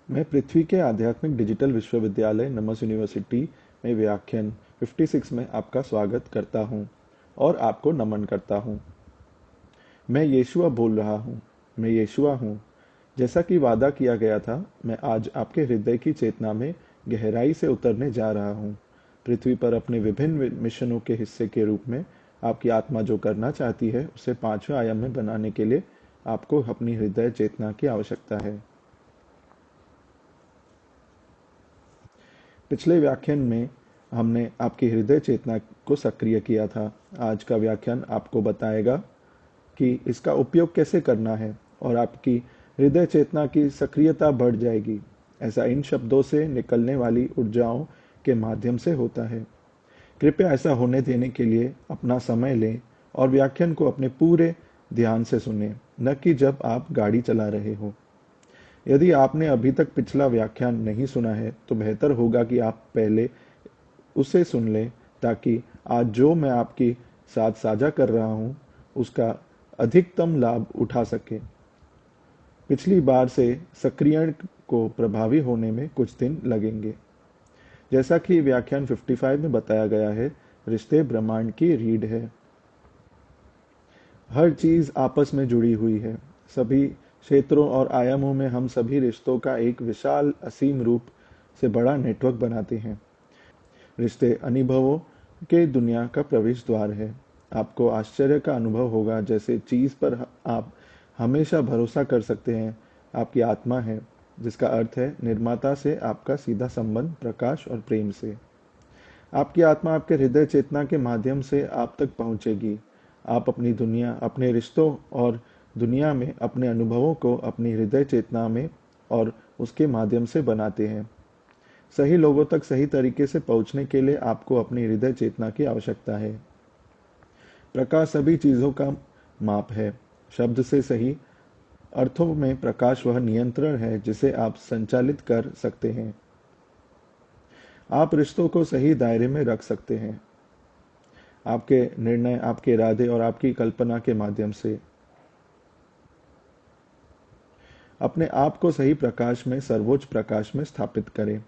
मैं पृथ्वी के आध्यात्मिक डिजिटल विश्वविद्यालय नमस यूनिवर्सिटी में व्याख्यान 56 में आपका स्वागत करता हूँ और आपको नमन करता हूँ। मैं येशुआ बोल रहा हूँ। मैं येशुआ हूँ। जैसा कि वादा किया गया था, मैं आज आपके हृदय की चेतना में गहराई से उतरने जा रहा हूँ। पृथ्वी पर अपने विभिन्न मिशनों के हिस्से के रूप में आपकी आत्मा जो करना चाहती है, उसे 5वें आयाम में बनाने के लिए आपको अपनी हृदय चेतना की आवश्यकता है। पिछले व्याख्यान में हमने आपकी हृदय चेतना को सक्रिय किया था। आज का व्याख्यान आपको बताएगा कि इसका उपयोग कैसे करना है और आपकी हृदय चेतना की सक्रियता बढ़ जाएगी। ऐसा इन शब्दों से निकलने वाली ऊर्जाओं के माध्यम से होता है। कृपया ऐसा होने देने के लिए अपना समय लें और व्याख्यान को अपने पूरे ध्यान से सुनें, न कि जब आप गाड़ी चला रहे हो। यदि आपने अभी तक पिछला व्याख्यान नहीं सुना है, तो बेहतर होगा कि आप पहले उसे सुन लें, ताकि आज जो मैं आपके साथ साझा कर रहा हूँ, उसका अधिकतम लाभ उठा सकें। पिछली बार से सक्रियण को प्रभावी होने में कुछ दिन लगेंगे। जैसा कि व्याख्यान 55 में बताया गया है, रिश्ते ब्रह्मांड की रीढ़ है। हर चीज आपस में जुड़ी हुई है। सभी क्षेत्रों और आयामों में हम सभी रिश्तों का एक विशाल असीम रूप से बड़ा नेटवर्क बनाते हैं। रिश्ते अनुभवों के दुनिया का प्रवेश द्वार है। आपको आश्चर्य का अनुभव होगा जैसे चीज पर आप हमेशा भरोसा कर सकते हैं आपकी आत्मा है, जिसका अर्थ है निर्माता से आपका सीधा संबंध प्रकाश और प्रेम से। आपकी आत्मा आपके हृदय चेतना के माध्यम से आप तक पहुंचेगी। आप अपनी दुनिया, अपने रिश्तों और दुनिया में अपने अनुभवों को अपनी हृदय चेतना में और उसके माध्यम से बनाते हैं। सही लोगों तक सही तरीके से पहुंचने के लिए आपको अपनी हृदय चेतना की आवश्यकता है। प्रकाश सभी चीजों का माप है। शब्द से सही अर्थों में प्रकाश वह नियंत्रण है जिसे आप संचालित कर सकते हैं। आप रिश्तों को सही दायरे में रख सकते हैं, आपके निर्णय, आपके इरादे और आपकी कल्पना के माध्यम से। अपने आप को सही प्रकाश में, सर्वोच्च प्रकाश में स्थापित करें।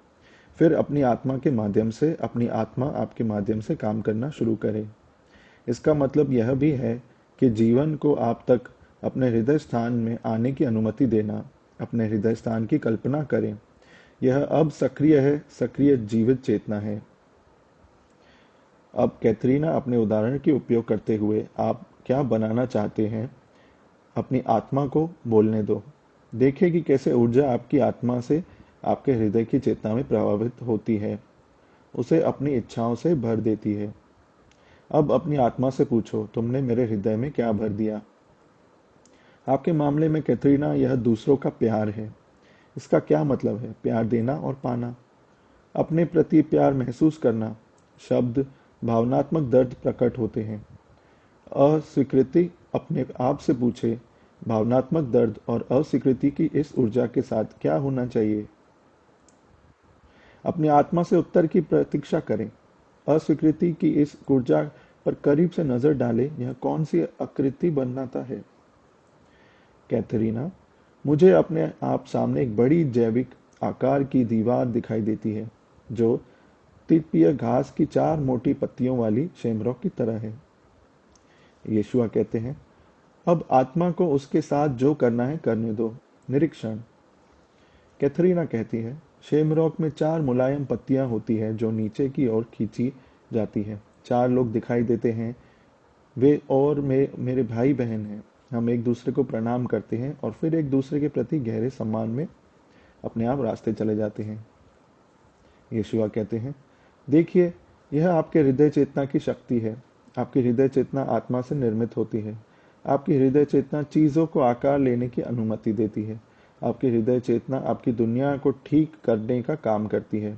फिर अपनी आत्मा के माध्यम से, अपनी आत्मा आपके माध्यम से काम करना शुरू करें। इसका मतलब यह भी है कि जीवन को आप तक अपने हृदय स्थान में आने की अनुमति देना। अपने हृदय स्थान की कल्पना करें। यह अब सक्रिय है, सक्रिय जीवित चेतना है। अब कैथरीना, अपने उदाहरण के उपयोग करते हुए आप क्या बनाना चाहते हैं, अपनी आत्मा को बोलने दो। देखें कि कैसे ऊर्जा आपकी आत्मा से आपके हृदय की चेतना में प्रभावित होती है, उसे अपनी इच्छाओं से भर देती है। अब अपनी आत्मा से पूछो, तुमने मेरे हृदय में क्या भर दिया? आपके मामले में कैथरीना, यह दूसरों का प्यार है। इसका क्या मतलब है? प्यार देना और पाना, अपने प्रति प्यार महसूस करना। शब्द भावनात्मक दर्द प्रकट होते हैं। अस्वीकृति, अपने आप से पूछे, भावनात्मक दर्द और अस्वीकृति की इस ऊर्जा के साथ क्या होना चाहिए? अपनी आत्मा से उत्तर की प्रतीक्षा करें। अस्वीकृति की इस ऊर्जा पर करीब से नजर डालें, यह कौन सी आकृति बनाता है? कैथरीना, मुझे अपने आप सामने एक बड़ी जैविक आकार की दीवार दिखाई देती है, जो तितपीय घास की 4 मोटी पत्तियों वाली शेमरॉक की तरह है। यीशुआ कहते हैं, अब आत्मा को उसके साथ जो करना है करने दो। निरीक्षण। कैथरीना कहती है, शेमरॉक में 4 मुलायम पत्तियां होती है जो नीचे की ओर खींची जाती है। 4 लोग दिखाई देते हैं। वे और मेरे भाई बहन हैं। हम एक दूसरे को प्रणाम करते हैं और फिर एक दूसरे के प्रति गहरे सम्मान में अपने आप रास्ते चले जाते हैं। यीशुआ कहते हैं, देखिए, यह आपके हृदय चेतना की शक्ति है। आपकी हृदय चेतना आत्मा से निर्मित होती है। आपकी हृदय चेतना चीजों को आकार लेने की अनुमति देती है। आपकी हृदय चेतना आपकी दुनिया को ठीक करने का काम करती है।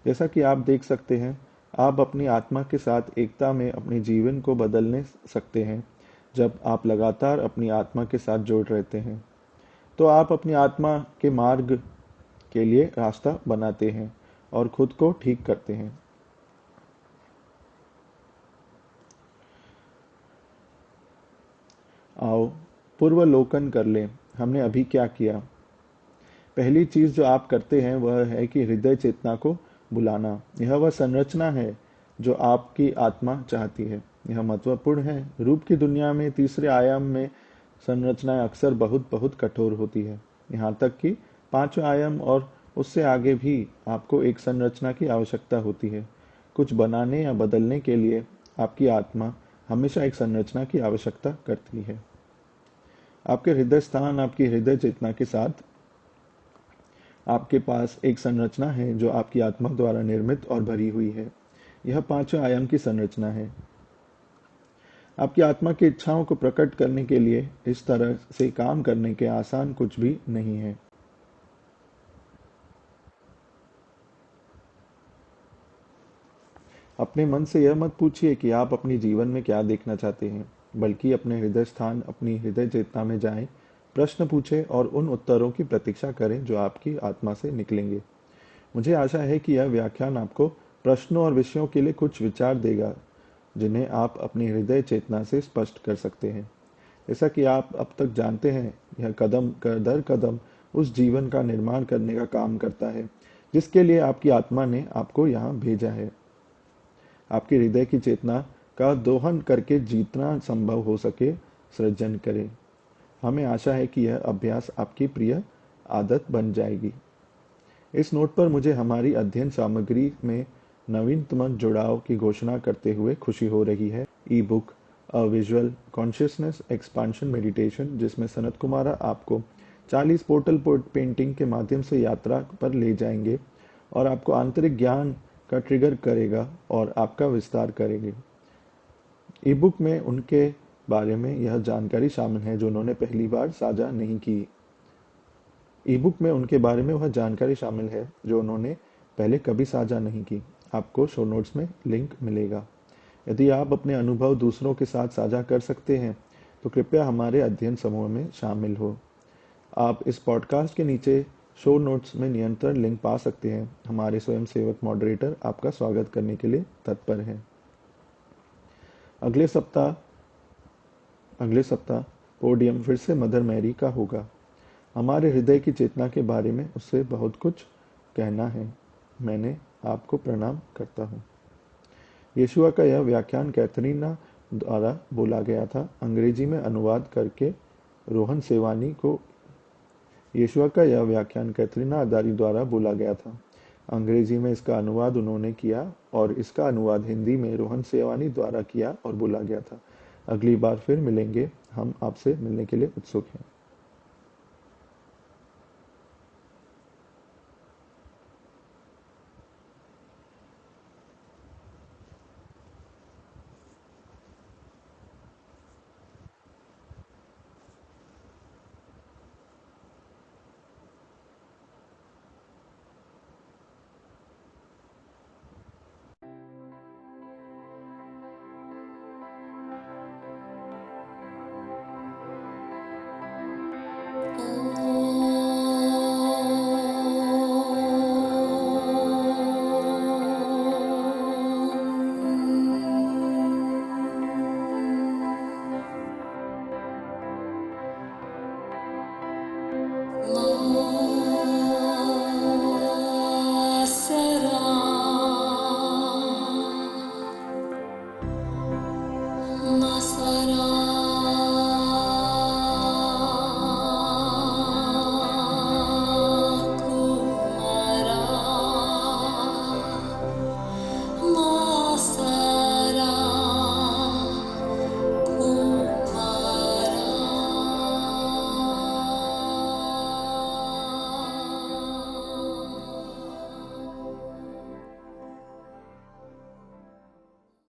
जैसा कि आप देख सकते हैं, आप अपनी आत्मा के साथ एकता में अपने जीवन को बदलने सकते हैं। जब आप लगातार अपनी आत्मा के साथ जोड़ रहते हैं, तो आप अपनी आत्मा के मार्ग के लिए रास्ता बनाते हैं और खुद को ठीक करते हैं। आओ पूर्वावलोकन कर लें, हमने अभी क्या किया। पहली चीज जो आप करते हैं वह है कि हृदय चेतना को बुलाना। यह वह संरचना है जो आपकी आत्मा चाहती है। यह महत्वपूर्ण है। रूप की दुनिया में तीसरे आयाम में संरचनाएं अक्सर बहुत बहुत कठोर होती है। यहाँ तक कि पांचवें आयाम और उससे आगे भी आपको एक संरचना की आवश्यकता होती है। कुछ बनाने या बदलने के लिए आपकी आत्मा हमेशा एक संरचना की आवश्यकता करती है। आपके हृदय स्थान, आपकी हृदय चेतना के साथ आपके पास एक संरचना है जो आपकी आत्मा द्वारा निर्मित और भरी हुई है। यह पांचवें आयाम की संरचना है। आपकी आत्मा की इच्छाओं को प्रकट करने के लिए इस तरह से काम करने के आसान कुछ भी नहीं है। अपने मन से यह मत पूछिए कि आप अपनी जीवन में क्या देखना चाहते हैं, बल्कि अपने हृदय स्थान, अपनी हृदय चेतना में जाएं, प्रश्न पूछें और उन उत्तरों की प्रतीक्षा करें जो आपकी आत्मा से निकलेंगे। मुझे आशा है कि यह व्याख्यान आपको प्रश्नों और विषयों के लिए कुछ विचार देगा जिन्हें आप अपनी हृदय चेतना से स्पष्ट कर सकते हैं। जैसा कि आप अब तक जानते हैं, यह कदम दर कदम उस जीवन का निर्माण करने का काम करता है जिसके लिए आपकी आत्मा ने आपको यहाँ भेजा है। आपके हृदय की चेतना का दोहन करके जितना संभव हो सके सृजन करें। हमें आशा है कि यह अभ्यास आपकी प्रिय आदत बन जाएगी। इस नोट पर मुझे हमारी अध्ययन सामग्री में नवीनतम जुड़ाव की घोषणा करते हुए खुशी हो रही है। ई book a visual consciousness expansion meditation, जिसमें सनत कुमारा आपको 40 पोर्टल पेंटिंग के माध्यम से यात्रा पर ले जाएंगे और आपको आंतरिक ज्ञान का ट्रिगर करेगा और आपका विस्तार करेंगे। ई बुक में उनके बारे में यह जानकारी शामिल है जो उन्होंने पहली बार साझा नहीं की। ई-बुक में उनके बारे में वह जानकारी शामिल है जो उन्होंने पहले कभी साझा नहीं की। आपको शो नोट्स में लिंक मिलेगा। यदि आप अपने अनुभव दूसरों के साथ साझा कर सकते हैं तो कृपया हमारे अध्ययन समूह में शामिल हो। आप इस पॉडकास्ट के नीचे शो नोट्स में नियंत्रण लिंक पा सकते हैं। हमारे स्वयंसेवक मॉडरेटर आपका स्वागत करने के लिए तत्पर हैं। अगले सप्ताह पोडियम फिर से मदर मैरी का होगा। हमारे हृदय की चेतना के बारे में उससे बहुत कुछ कहना है। मैंने आपको प्रणाम करता हूँ। यीशुआ का यह व्याख्यान कैथरीना द्वारा बोला गया था। अंग्रेजी में अनुवाद करके रोहन सेवानी को यीशुआ का यह व्याख्यान कैथरीना अदारी द्वारा बोला गया था। अंग्रेजी में इसका अनुवाद उन्होंने किया और इसका अनुवाद हिंदी में रोहन सेवानी द्वारा किया और बोला गया था। अगली बार फिर मिलेंगे। हम आपसे मिलने के लिए उत्सुक हैं।